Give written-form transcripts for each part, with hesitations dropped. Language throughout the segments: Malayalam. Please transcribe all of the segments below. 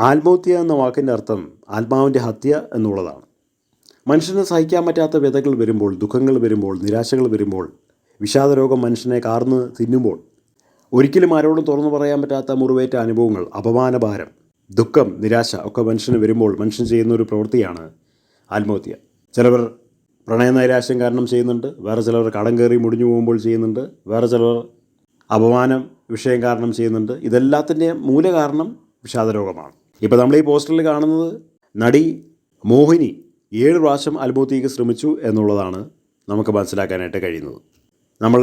ആത്മഹത്യ എന്ന വാക്കിൻ്റെ അർത്ഥം ആത്മാവിൻ്റെ ഹത്യ എന്നുള്ളതാണ്. മനുഷ്യന് സഹിക്കാൻ പറ്റാത്ത വ്യതകൾ വരുമ്പോൾ, ദുഃഖങ്ങൾ വരുമ്പോൾ, നിരാശകൾ വരുമ്പോൾ, വിഷാദരോഗം മനുഷ്യനെ കാർന്ന് തിന്നുമ്പോൾ, ഒരിക്കലും ആരോടും തുറന്നു പറയാൻ പറ്റാത്ത മുറിവേറ്റ അനുഭവങ്ങൾ, അപമാനഭാരം, ദുഃഖം, നിരാശ ഒക്കെ മനുഷ്യന് വരുമ്പോൾ മനുഷ്യൻ ചെയ്യുന്ന ഒരു പ്രവൃത്തിയാണ് ആത്മഹത്യ. ചിലവർ പ്രണയനൈരാശ്യം കാരണം ചെയ്യുന്നുണ്ട്, വേറെ ചിലവർ കടം കയറി മുടിഞ്ഞു പോകുമ്പോൾ ചെയ്യുന്നുണ്ട്, വേറെ ചിലവർ അപമാനം വിഷയം കാരണം ചെയ്യുന്നുണ്ട്. ഇതെല്ലാത്തിൻ്റെയും മൂലകാരണം വിഷാദരോഗമാണ്. ഇപ്പോൾ നമ്മൾ ഈ പോസ്റ്ററിൽ കാണുന്നത് നടി മോഹിനി 7 പ്രാവശ്യം ആത്മഹത്യയ്ക്ക് ശ്രമിച്ചു എന്നുള്ളതാണ് നമുക്ക് മനസ്സിലാക്കാനായിട്ട് കഴിയുന്നത്. നമ്മൾ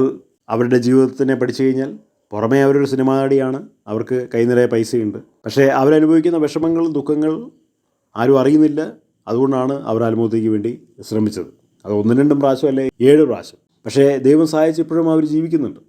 അവരുടെ ജീവിതത്തിനെ പഠിച്ചു കഴിഞ്ഞാൽ പുറമേ അവരൊരു സിനിമാ നടിയാണ്, അവർക്ക് കൈനിറയെ പൈസയുണ്ട്, പക്ഷേ അവരനുഭവിക്കുന്ന വിഷമങ്ങളും ദുഃഖങ്ങളും ആരും അറിയുന്നില്ല. അതുകൊണ്ടാണ് അവർ ആത്മഹത്യയ്ക്ക് വേണ്ടി ശ്രമിച്ചത്. അത് 1-2 പ്രാവശ്യം അല്ലെ 7 പ്രാവശ്യം. പക്ഷേ ദൈവം സഹായിച്ച് ഇപ്പോഴും അവർ ജീവിക്കുന്നുണ്ട്.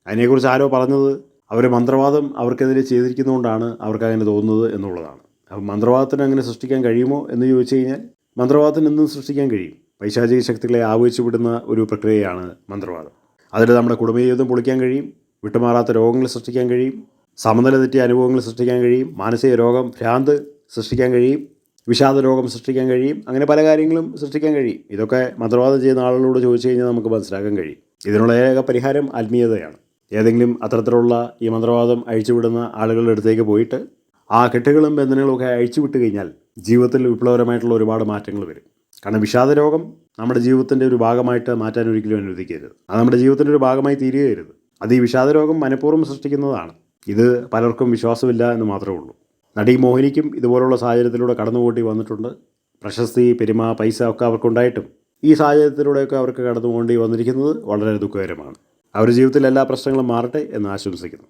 അതിനെക്കുറിച്ച് ആരോ പറഞ്ഞത് അവർ മന്ത്രവാദം അവർക്കെതിരെ ചെയ്തിരിക്കുന്നതുകൊണ്ടാണ് അവർക്ക് അങ്ങനെ തോന്നുന്നത് എന്നുള്ളതാണ്. അപ്പം മന്ത്രവാദത്തിന് അങ്ങനെ സൃഷ്ടിക്കാൻ കഴിയുമോ എന്ന് ചോദിച്ചു കഴിഞ്ഞാൽ മന്ത്രവാദത്തിന് എന്തും സൃഷ്ടിക്കാൻ കഴിയും. പൈശാചിക ശക്തികളെ ആവേശിച്ചു വിടുന്ന ഒരു പ്രക്രിയയാണ് മന്ത്രവാദം. അതിൽ നമ്മുടെ കുടുംബജീവിതം പൊളിക്കാൻ കഴിയും, വിട്ടുമാറാത്ത രോഗങ്ങൾ സൃഷ്ടിക്കാൻ കഴിയും, സമനില തെറ്റിയ അനുഭവങ്ങൾ സൃഷ്ടിക്കാൻ കഴിയും, മാനസിക രോഗം, ഭ്രാന്ത് സൃഷ്ടിക്കാൻ കഴിയും, വിഷാദ രോഗം സൃഷ്ടിക്കാൻ കഴിയും, അങ്ങനെ പല കാര്യങ്ങളും സൃഷ്ടിക്കാൻ കഴിയും. ഇതൊക്കെ മന്ത്രവാദം ചെയ്യുന്ന ആളുകളോട് ചോദിച്ചു കഴിഞ്ഞാൽ നമുക്ക് മനസ്സിലാക്കാൻ കഴിയും. ഇതിനുള്ള ഏക പരിഹാരം ആത്മീയതയാണ്. ഏതെങ്കിലും അത്തരത്തിലുള്ള ഈ മന്ത്രവാദം അഴിച്ചുവിടുന്ന ആളുകളുടെ അടുത്തേക്ക് പോയിട്ട് ആ കെട്ടുകളും ബന്ധനങ്ങളും ഒക്കെ അഴിച്ചുവിട്ട് കഴിഞ്ഞാൽ ജീവിതത്തിൽ വിപ്ലവകരമായിട്ടുള്ള ഒരുപാട് മാറ്റങ്ങൾ വരും. കാരണം വിഷാദ രോഗം നമ്മുടെ ജീവിതത്തിൻ്റെ ഒരു ഭാഗമായിട്ട് മാറ്റാൻ ഒരിക്കലും അനുവദിക്കരുത്. അത് നമ്മുടെ ജീവിതത്തിൻ്റെ ഒരു ഭാഗമായി തീരുകയരുത്. അത് ഈ വിഷാദ രോഗം മനഃപൂർവ്വം സൃഷ്ടിക്കുന്നതാണ്. ഇത് പലർക്കും വിശ്വാസമില്ല എന്ന് മാത്രമേ ഉള്ളൂ. നടി മോഹിനിക്കും ഇതുപോലുള്ള സാഹചര്യത്തിലൂടെ കടന്നുപോട്ടി വന്നിട്ടുണ്ട്. പ്രശസ്തി, പെരുമ, പൈസ ഒക്കെ അവർക്കുണ്ടായിട്ടും ഈ സാഹചര്യത്തിലൂടെയൊക്കെ അവർക്ക് കടന്നുപോകേണ്ടി വന്നിരിക്കുന്നത് വളരെ ദുഃഖകരമാണ്. അവരുടെ ജീവിതത്തിൽ എല്ലാ പ്രശ്നങ്ങളും മാറട്ടെ എന്ന് ആശംസിക്കുന്നു.